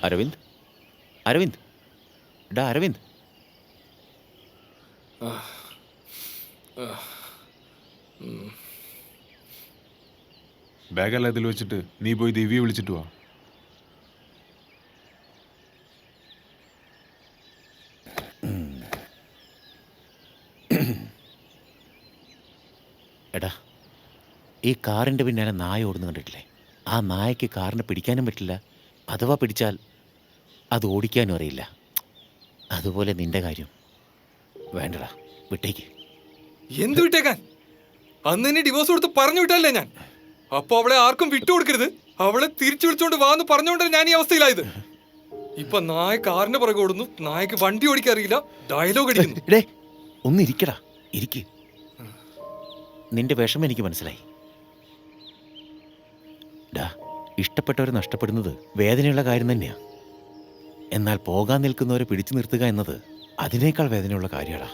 അരവിന്ദ്, അരവിന്ദ്, ഡാ അരവിന്ദ്. ബാഗെല്ലാം ഇതിൽ വെച്ചിട്ട് നീ പോയി ദിവ്യെ വിളിച്ചിട്ട് വാ. എടാ, ഈ കാറിൻ്റെ പിന്നാലെ നായ ഓടുന്നു കണ്ടിട്ടില്ലേ? ആ നായയ്ക്ക് കാറിനെ പിടിക്കാനും പറ്റില്ല, അഥവാ പിടിച്ചാൽ അത് ഓടിക്കാനും അറിയില്ല. അതുപോലെ നിന്റെ കാര്യം വേണ്ടടാ, വിട്ടേക്ക്. എന്ത് വിട്ടേക്കാൻ? അന്ന് എന്നെ ഡിവോഴ്സ് കൊടുത്ത് പറഞ്ഞു വിട്ടല്ലേ ഞാൻ. അപ്പൊ അവളെ ആർക്കും വിട്ടുകൊടുക്കരുത്, അവളെ തിരിച്ചു വിളിച്ചോണ്ട് വാന്ന് പറഞ്ഞോണ്ടാണ് ഞാൻ ഈ അവസ്ഥയിലായത്. ഇപ്പൊ നായ കാറിന്റെ പുറകെ ഓടുന്നു, നായക്ക് വണ്ടി ഓടിക്കാൻ അറിയില്ല, ഡയലോഗ് അടിക്കുന്നു. ഡേ, ഒന്നിരിക്കടാ, ഇരിക്ക്. നിന്റെ വിഷമം എനിക്ക് മനസ്സിലായി. ഡാ, ഇഷ്ടപ്പെട്ടവർ നഷ്ടപ്പെടുന്നത് വേദനയുള്ള കാര്യം തന്നെയാ. എന്നാൽ പോകാൻ നിൽക്കുന്നവരെ പിടിച്ചു നിർത്തുക എന്നത് അതിനേക്കാൾ വേദനയുള്ള കാര്യമാടാ.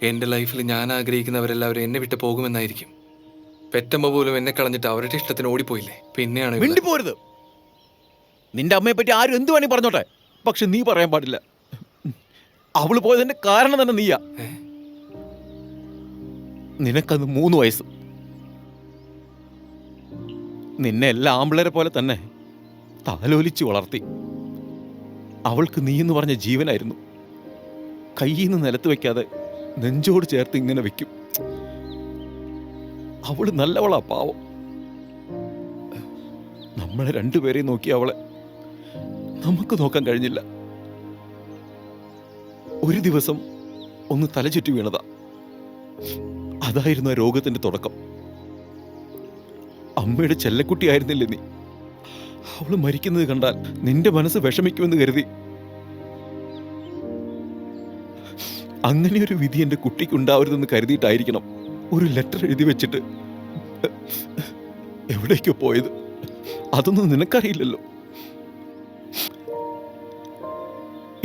എന്റെ ലൈഫിൽ ഞാൻ ആഗ്രഹിക്കുന്നവരെല്ലാവരും എന്നെ വിട്ട് പോകുമെന്നായിരിക്കും. പെറ്റമ്മ പോലും എന്നെ കളഞ്ഞിട്ട് അവരുടെ ഇഷ്ടത്തിന് ഓടിപ്പോയില്ലേ. പിന്നെയാണ് മിണ്ടിപ്പോരുത്. നിന്റെ അമ്മയെ പറ്റി ആരും എന്ത് വേണേ പറഞ്ഞോട്ടെ, പക്ഷെ നീ പറയാൻ പാടില്ല. അവള് പോയതിന്റെ കാരണം തന്നെ നീയാ. നിനക്കന്ന് 3 വയസ്സ്. നിന്നെ എല്ലാ ആമ്പിളരെ പോലെ തന്നെ താലോലിച്ച് വളർത്തി. അവൾക്ക് നീ എന്ന് പറഞ്ഞ ജീവനായിരുന്നു. കയ്യിൽ നിന്ന് നിലത്ത് വെക്കാതെ നെഞ്ചോട് ചേർത്ത് ഇങ്ങനെ വെക്കും. അവള് നല്ലവളാ, പാവം. നമ്മളെ രണ്ടുപേരെയും നോക്കി അവളെ നമുക്ക് നോക്കാൻ കഴിഞ്ഞില്ല. ഒരു ദിവസം ഒന്ന് തലചുറ്റി വീണതാ. അതായിരുന്നു ആ രോഗത്തിന്റെ തുടക്കം. അമ്മയുടെ ചെല്ലക്കുട്ടിയായിരുന്നില്ലേ നീ? അവള് മരിക്കുന്നത് കണ്ടാൽ നിന്റെ മനസ്സ് വിഷമിക്കുമെന്ന് കരുതി അങ്ങനെ ഒരു വിധി എന്റെ കുട്ടിക്ക് ഉണ്ടാവരുതെന്ന് കരുതിയിട്ടായിരിക്കണം ഒരു ലെറ്റർ എഴുതി വെച്ചിട്ട് എവിടേക്കോ പോയത്. അതൊന്നും നിനക്കറിയില്ലല്ലോ.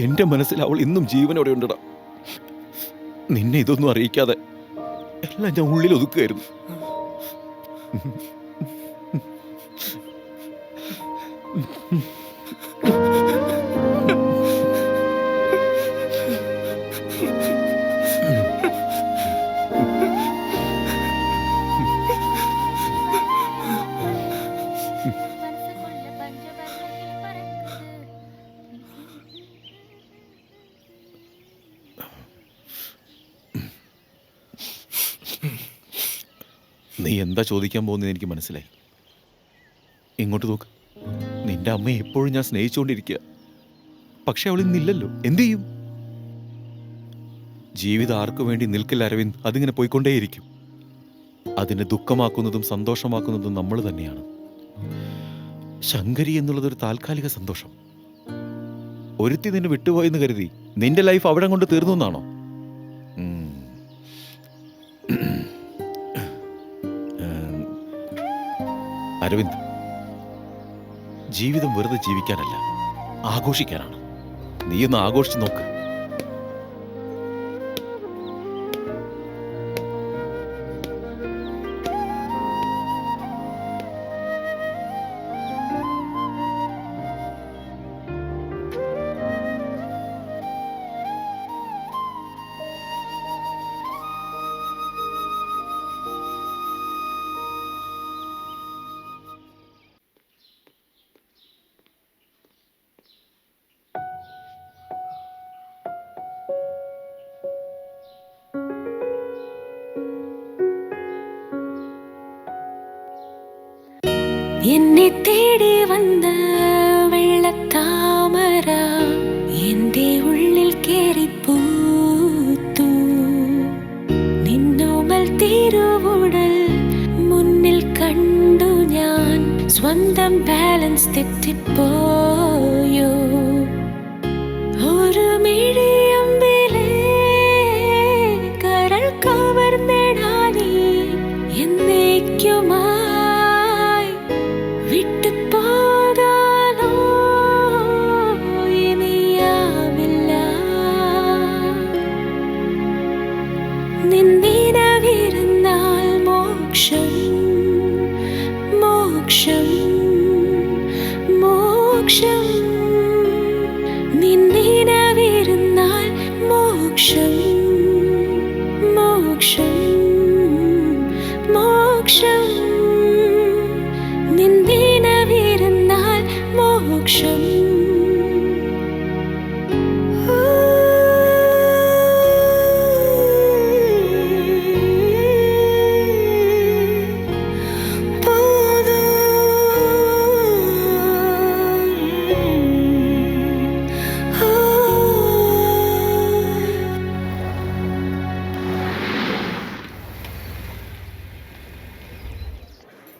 എന്റെ മനസ്സിൽ അവൾ ഇന്നും ജീവനോടെ ഉണ്ടടാ. നിന്നെ ഇതൊന്നും അറിയിക്കാതെ എല്ലാം ഞാൻ ഉള്ളിൽ ഒതുക്കുകയായിരുന്നു. നീ എന്താ ചോദിക്കാൻ പോകുന്നത് എനിക്ക് മനസ്സിലായി. ഇങ്ങോട്ട് നോക്ക്. നിന്റെ അമ്മയെ എപ്പോഴും ഞാൻ സ്നേഹിച്ചുകൊണ്ടിരിക്കുക. പക്ഷെ അവൾ ഇന്നില്ലല്ലോ. എന്തു ചെയ്യും? ജീവിതം ആർക്കു വേണ്ടി നിൽക്കില്ല അരവിന്ദ്. അതിങ്ങനെ പോയിക്കൊണ്ടേയിരിക്കും. അതിനെ ദുഃഖമാക്കുന്നതും സന്തോഷമാക്കുന്നതും നമ്മൾ തന്നെയാണ്. ശങ്കരി എന്നുള്ളതൊരു താൽക്കാലിക സന്തോഷം. ഒരുത്തി നിന്നെ വിട്ടുപോയെന്ന് കരുതി നിന്റെ ലൈഫ് അവിടെ കൊണ്ട് തീർന്നു എന്നാണോ? അരവിന്ദ്, ജീവിതം വെറുതെ ജീവിക്കാനല്ല, ആഘോഷിക്കാനാണ്. നീയൊന്ന് ആഘോഷിച്ച് നോക്ക്. എന്നെ തേടി വന്ന വെള്ളത്താമര എന്റെ ഉള്ളിൽ കേറിപ്പൂത്തു. നിന്നോമൽ തിരുവുടൽ മുന്നിൽ കണ്ടു ഞാൻ. സ്വന്തം ബാലൻസ് തെറ്റിപ്പോയോ? ഒരു മിഴിയമ്പിലെ കരൾ കവർന്നിടാനീ എന്നേക്കുമാ മോക്ഷം മോക്ഷം മോക്ഷം നിന്ദിനവിരുന്നാൽ മോക്ഷം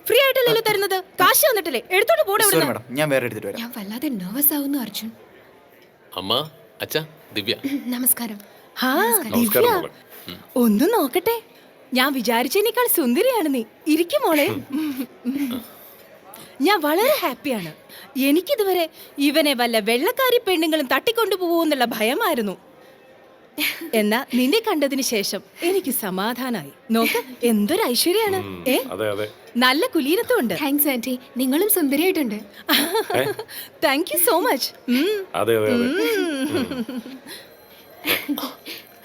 ഫ്രീ ആയിട്ടല്ലല്ലോ തരുന്നത്. കാശ് വന്നിട്ടില്ലേ? എടുത്തോണ്ട് പോടെ സോറി ഇവിടുന്ന്. മാഡം, ഞാൻ വേറെ എടുത്തിട്ട് വരാം. ഞാൻ വല്ലാതെ നെർവസ് ആവുന്നു അർജുൻ. അമ്മ, അച്ഛ, ദിവ്യ. നമസ്കാരം. ഹാ, ദിവ്യ. ഒന്ന് നോക്കട്ടെ. ഞാൻ വിചാരിച്ചതിനേക്കാൾ സുന്ദരിയാണ് നീ. ഇരിക്കും മോളെ. ഞാൻ വളരെ ഹാപ്പിയാണ്. എനിക്കിതുവരെ ഇവനെ വല്ല വെള്ളക്കാരി പെണ്ണുങ്ങളും തട്ടിക്കൊണ്ടു പോകുമെന്നുള്ള ഭയമായിരുന്നു. എന്നാ നിന്നെ കണ്ടതിന് ശേഷം എനിക്ക് സമാധാനായി. നോക്ക്, എന്തൊരു ഐശ്വര്യാണ്. നല്ല കുലീനത്വം ഉണ്ട്. താങ്ക്സ് ആന്റി, നിങ്ങളും സുന്ദരിയായിട്ടുണ്ട്. Thank you so much.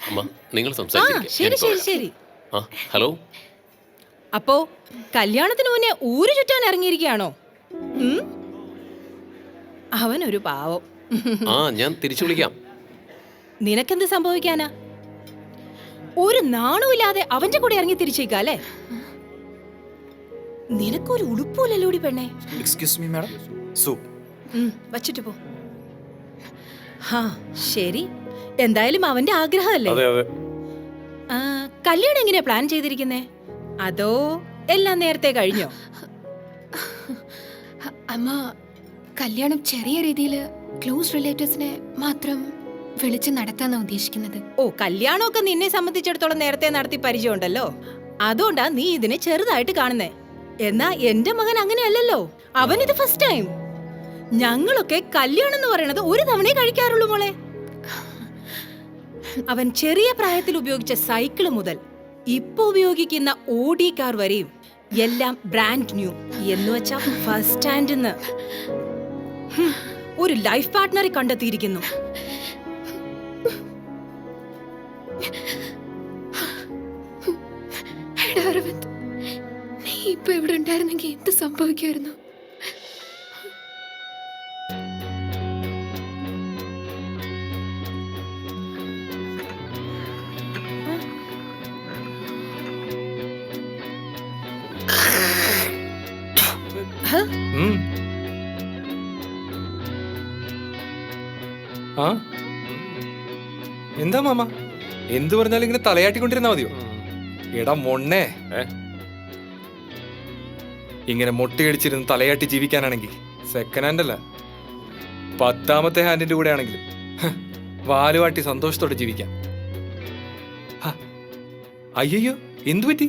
അമ്മ, നിങ്ങൾ ശരി സംസാരിച്ചിരിക്കുക. ശരി ശരി. ഹലോ. അപ്പോ കല്യാണത്തിന് മുന്നേ ഊര് ചുറ്റാൻ ഇറങ്ങിയിരിക്കുകയാണോ? അവനൊരു പാവം. ഞാൻ തിരിച്ചു വിളിക്കാം. നിനക്കെന്ത് സംഭവിക്കാനാ? ഒരു നാണമില്ലാതെ അവന്റെ കൂടെ ഇറങ്ങി തിരിച്ചേക്കല്ലേ? നിനക്കൊരു ഉടുപ്പൂലല്ലോടി പെണ്ണേ. Excuse me madam, soup. വച്ചിട്ട് പോ. ഹാ ശരി, എന്തായാലും അവന്റെ ആഗ്രഹമല്ലേ. കല്യാണം എങ്ങനെയാ പ്ലാൻ ചെയ്തിരിക്കുന്നേ? അതോ എല്ലാം നേരത്തെ കഴിഞ്ഞോ? അമ്മ, കല്യാണം ചെറിയ രീതിയിൽ ക്ലോസ് റിലേറ്റീവ്സിനെ മാത്രം വിളിച്ച് നടത്താനാ ഉദ്ദേശിക്കുന്നത്. ഓ, കല്യാണമൊക്കെ നിന്നെ സംബന്ധിച്ചിടത്തോളം നേരത്തെ നടത്തി പരിചയമുണ്ടല്ലോ. അതുകൊണ്ടാ നീ ഇതിനെ ചെറുതായിട്ട് കാണുന്നേ. എന്നാ എന്റെ മകൻ അങ്ങനെയല്ലല്ലോ. അവനിത് ഫസ്റ്റ് ടൈം. ഞങ്ങളൊക്കെ കല്യാണം എന്ന് പറയണത് ഒരു തവണയെ കഴിക്കാറുള്ളൂ മോളെ. അവൻ ചെറിയ പ്രായത്തിൽ ഉപയോഗിച്ച സൈക്കിള് മുതൽ ഇപ്പൊ ഉപയോഗിക്കുന്ന ഓഡി കാർ വരെയും എല്ലാം ബ്രാൻഡ് ന്യൂ. എന്ന് വെച്ചാ ഫസ്റ്റ് ഹാൻഡ്. ഒരു ലൈഫ് പാർട്ട്ണറെ കണ്ടെത്തിയിരിക്കുന്നു. അരവിന്ദ്, നീ ഇപ്പൊ ഇവിടെ ഉണ്ടായിരുന്നെങ്കിൽ എന്ത് സംഭവിക്കായിരുന്നു? എന്താ മാമ, എന്ത് പറഞ്ഞാലും ഇങ്ങനെ തലയാട്ടിക്കൊണ്ടിരുന്നാ മതിയോ? എടാ മൊണ്ണേ, ഇങ്ങനെ മൊട്ടയടിച്ചിരുന്ന് തലയാട്ടി ജീവിക്കാനാണെങ്കിൽ സെക്കൻഡ് ഹാൻഡ് അല്ല, 10ാമത്തെ ഹാൻഡിന്റെ കൂടെ ആണെങ്കിലും വാലുവാട്ടി സന്തോഷത്തോടെ ജീവിക്കാം. അയ്യോ, എന്തു പറ്റി?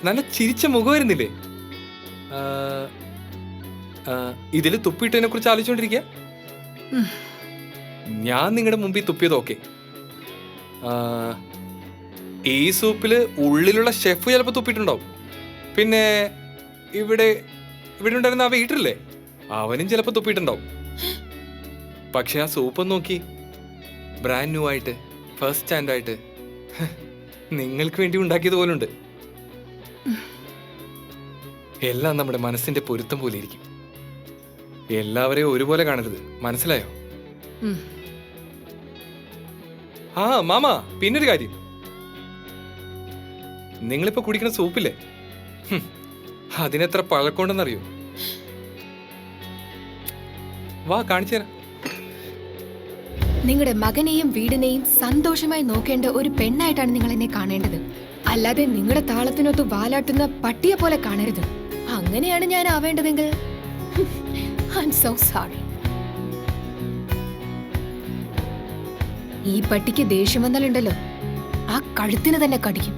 നല്ല ചിരിച്ച മുഖമായിരുന്നില്ലേ? ഇതില് തുപ്പിയിട്ടതിനെ കുറിച്ച് ആലോചിച്ചോണ്ടിരിക്കുക. ഞാൻ നിങ്ങളുടെ മുമ്പിൽ തുപ്പിയത് ഓക്കെ. ഈ സൂപ്പില് ഉള്ളിലുള്ള ഷെഫ് ചിലപ്പോ തുപ്പിയിട്ടുണ്ടാവും. പിന്നെ ഇവിടെ ഉണ്ടായിരുന്ന ആ വീട്ടിലില്ലേ, അവനും ചിലപ്പോ തുപ്പിയിട്ടുണ്ടാവും. പക്ഷെ ആ സൂപ്പ് നോക്കി, ബ്രാൻഡ് ന്യൂ ആയിട്ട്, ഫസ്റ്റ് സ്റ്റാൻഡ് ആയിട്ട്, നിങ്ങൾക്ക് വേണ്ടി ഉണ്ടാക്കിയത് പോലുണ്ട്. എല്ലാം നമ്മുടെ മനസ്സിന്റെ പൊരുത്തം പോലെ ഇരിക്കും. എല്ലാവരെയും ഒരുപോലെ കാണരുത്, മനസ്സിലായോ? മാമ, പിന്നൊരു കാര്യം, നിങ്ങളിപ്പോ കുടിക്കുന്ന സൂപ്പില്ലേ, അതിനെത്ര പഴക്കമുണ്ടെന്നറിയോ? വാ, കാണിച്ചു തരാം. നിങ്ങളുടെ മകനെയും വീടിനെയും സന്തോഷമായി നോക്കേണ്ട ഒരു പെണ്ണായിട്ടാണ് നിങ്ങൾ എന്നെ കാണേണ്ടത്. അല്ലാതെ നിങ്ങളുടെ താളത്തിനൊത്ത് വാലാട്ടുന്ന പട്ടിയെ പോലെ കാണരുത്. അങ്ങനെയാണ് ഞാൻ ആവേണ്ടതെങ്കിൽ I'm so sorry. ഈ പട്ടിക്ക് ദേഷ്യം വന്നാലുണ്ടല്ലോ, ആ കഴുത്തിന് തന്നെ കടിക്കും.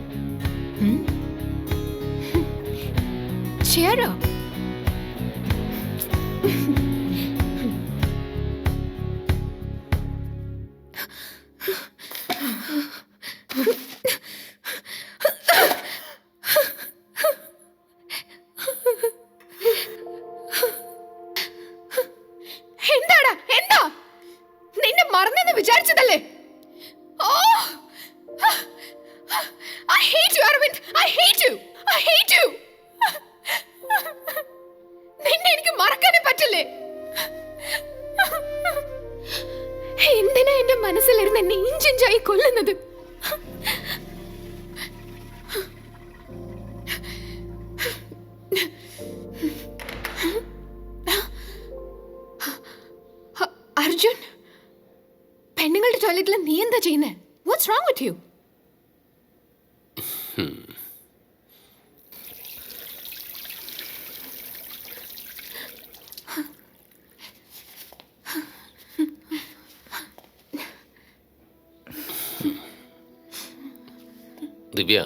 Cheer up. എന്താ നിന്നെ മറന്നെന്ന് വിചാരിച്ചതല്ലേ? കൊല്ലല്ലേ? എന്തിനാ എന്റെ മനസ്സിലിരുന്ന് എന്നെ ഇഞ്ചിഞ്ചായി കൊല്ലുന്നത്? അർജുൻ, പെണ്ണുങ്ങളുടെ ടോയ്ലറ്റിൽ നീ എന്താ ചെയ്യുന്നേ? What's wrong with you? Divya,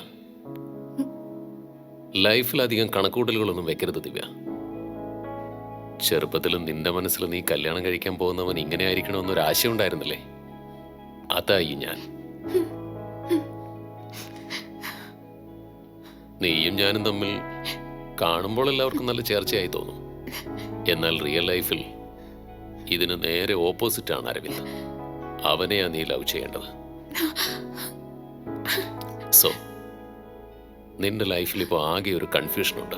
ലൈഫിലധികം കണക്കൂട്ടലുകളൊന്നും വെക്കരുത് ദിവ്യ. ചെറുപ്പത്തിലും നിന്റെ മനസ്സിൽ നീ കല്യാണം കഴിക്കാൻ പോകുന്നവൻ ഇങ്ങനെ ആയിരിക്കണമെന്നൊരു ആശയം ഉണ്ടായിരുന്നില്ലേ? അതായി ഞാൻ. നീയും ഞാനും തമ്മിൽ കാണുമ്പോൾ എല്ലാവർക്കും നല്ല ചേർച്ചയായി തോന്നും. എന്നാൽ റിയൽ ലൈഫിൽ ഇതിന് നേരെ ഓപ്പോസിറ്റാണ് അരവിന്ദ്. അവനെയാ നീ ലവ് ചെയ്യേണ്ടത്. സോ നിന്റെ ലൈഫിൽ ഇപ്പോൾ ആകെ ഒരു കൺഫ്യൂഷനുണ്ട്.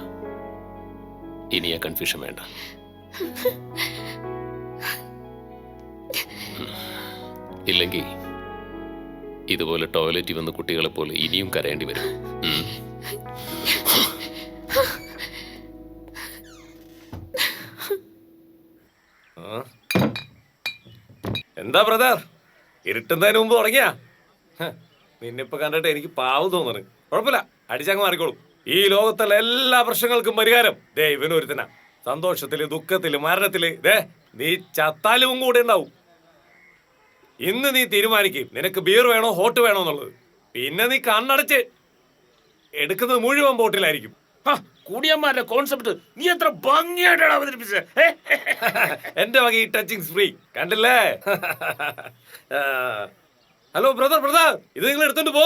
ഇനി ആ കൺഫ്യൂഷൻ വേണ്ട. ഇല്ലെങ്കിൽ ഇതുപോലെ ടോയ്ലറ്റിൽ വന്ന് കുട്ടികളെ പോലെ ഇനിയും കരയേണ്ടി വരും. എന്താ ബ്രദർ, ഇരുട്ടുന്നതിന് മുമ്പ് തുടങ്ങിയാ? നിന്നിപ്പോ കണ്ടിട്ട് എനിക്ക് പാവം തോന്നുന്നു. കുഴപ്പമില്ല, അടിച്ചങ്ങ് മാറിക്കോളും. ഈ ലോകത്തുള്ള എല്ലാ പ്രശ്നങ്ങൾക്കും പരിഹാരം ദേ ഇവനൊരുത്തനാ. സന്തോഷത്തില്, ദുഃഖത്തില്, മരണത്തില് ദേ നീ ചത്താലും കൂടെ ഉണ്ടാവും. ഇന്ന് നീ തീരുമാനിക്കും നിനക്ക് ബിയർ വേണോ ഹോട്ട് വേണോ എന്നുള്ളത്. പിന്നെ നീ കണ്ണടച്ച് എടുക്കുന്നത് മുഴുവൻ ബോട്ടിലായിരിക്കും. കുടിയന്മാരുടെ കോൺസെപ്റ്റ് നീ എത്ര ഭംഗിയായിട്ടാണ് അവതരിപ്പിച്ചത്. എന്റെ വക ഈ ടച്ചിങ് ഫ്രീ കണ്ടില്ലേ? ഹലോ ബ്രദർ, ബ്രദർ ഇത് നിങ്ങൾ എടുത്തോണ്ട് പോ.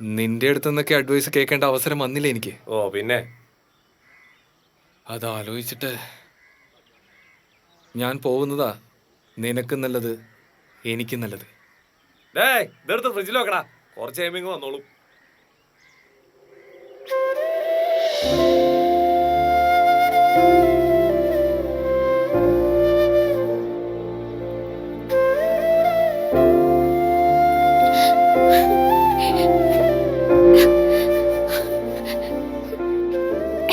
നിന്റെ അടുത്ത് നിന്നൊക്കെ അഡ്വൈസ് കേൾക്കേണ്ട അവസരം വന്നില്ല എനിക്ക്. ഓ പിന്നെ അതാലോചിച്ചിട്ട് ഞാൻ പോകുന്നതാ നിനക്ക് നല്ലത്, എനിക്ക് നല്ലത്. ഡേ ഇതെടുത്ത് ഫ്രിഡ്ജിൽ വെക്കടാ, കുറച്ച് കഴിയുമ്പോ വന്നോളൂ.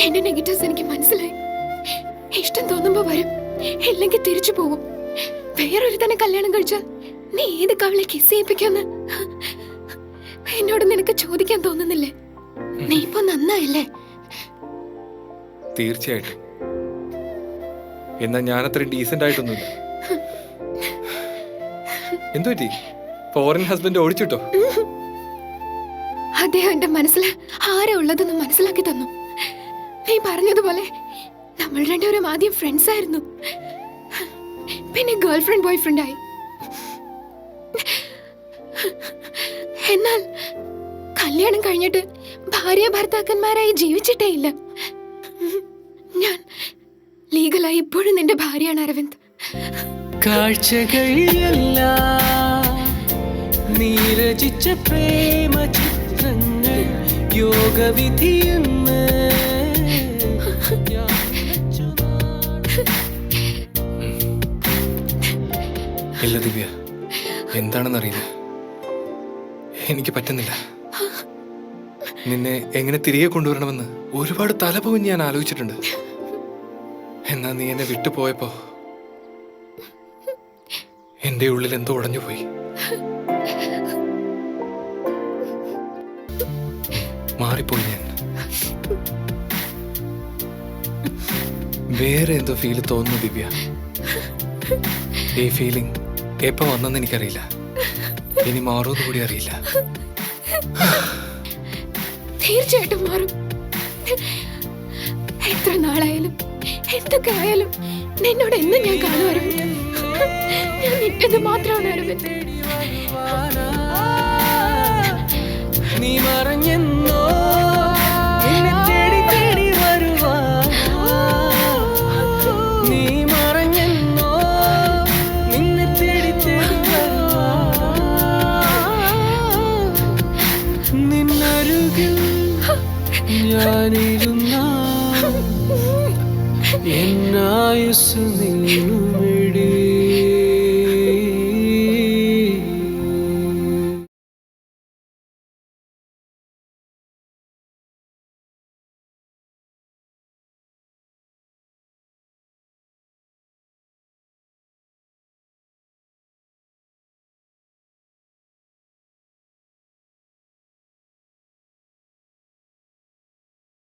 എന്റെ നെഗറ്റീവ്സ് എനിക്ക് മനസ്സിലായി. ഇഷ്ടം തോന്നുമ്പോ വരും, ഇല്ലെങ്കിൽ തിരിച്ചു പോകും. വേറൊരു തന്നെ കല്യാണം കഴിച്ചാൽ നീ ഏത് കവളെ കിസ് ചെയ്യിപ്പിക്കാന്ന് എന്നോട് നിനക്ക് ചോദിക്കാൻ തോന്നുന്നില്ലേ? നീ ഇപ്പൊ നന്നായില്ലേ? തീർച്ചയായിട്ടും. എന്നാ ഞാൻ അത്രയും ഡീസന്റ് ആയിട്ടൊന്നുമില്ല. എന്തു പറ്റി? ഫോറിൻ ഹസ്ബൻഡ് ഓടിച്ചിട്ടോ? അദ്ദേഹം എന്റെ മനസ്സിൽ ആരാ ഉള്ളതെന്ന് മനസ്സിലാക്കി തന്നു. നീ പറഞ്ഞതുപോലെ നമ്മൾ രണ്ടുപേരും ആദ്യം ഫ്രണ്ട്സ് ആയിരുന്നു, പിന്നെ ഗേൾ ഫ്രണ്ട് ബോയ് ഫ്രണ്ട് ആയി. എന്നാൽ കല്യാണം കഴിഞ്ഞിട്ട് ഭാര്യ ഭർത്താക്കന്മാരായി ജീവിച്ചിട്ടേ ഇല്ല. ഞാൻ ലീഗലായി ഇപ്പോഴും നിന്റെ ഭാര്യയാണ് അരവിന്ദ്. കാഴ്ചകളിലല്ല നീ രചിച്ച പ്രേമ ചിത്രങ്ങൾ യോഗവിധിയെന്ന് ഇല്ല ദിവ്യ, എന്താണെന്നറിയില്ല, എനിക്ക് പറ്റുന്നില്ല. നിന്നെ എങ്ങനെ തിരികെ കൊണ്ടുവരണമെന്ന് ഒരുപാട് തലപോകും ഞാൻ ആലോചിച്ചിട്ടുണ്ട്. എന്നാ നീ എന്നെ വിട്ടുപോയപ്പോ എന്റെ ഉള്ളിൽ എന്തോ ഉടഞ്ഞുപോയി. മാറിപ്പോയി ഞാൻ. വേറെ എന്തോ ഫീല് തോന്നുന്നു ദിവ്യ. ഈ ഫീലിംഗ് എപ്പോ വന്നെന്ന് എനിക്കറിയില്ല, ഇനി മാറുമെന്ന് കൂടി അറിയില്ല. തീർച്ചയായിട്ടും മാറും. എത്ര നാളായാലും എന്തൊക്കെ ആയാലും നിന്നോട് എന്നും ഞാൻ കാണും അരവിന്ദ്. ഞാൻ നിന്റേത് മാത്രമാണ് അരവിന്ദ്. നീ മറഞ്ഞെന്നോ എന്നെ തേടി തേടി വരുവാ. നീ മറഞ്ഞെന്നോ നിന്നെ തേടി തേടി വരുവാ. നിന്നരുകിൽ ഞാനിരുന്നാ എന്നായുസ് നീളുമെടി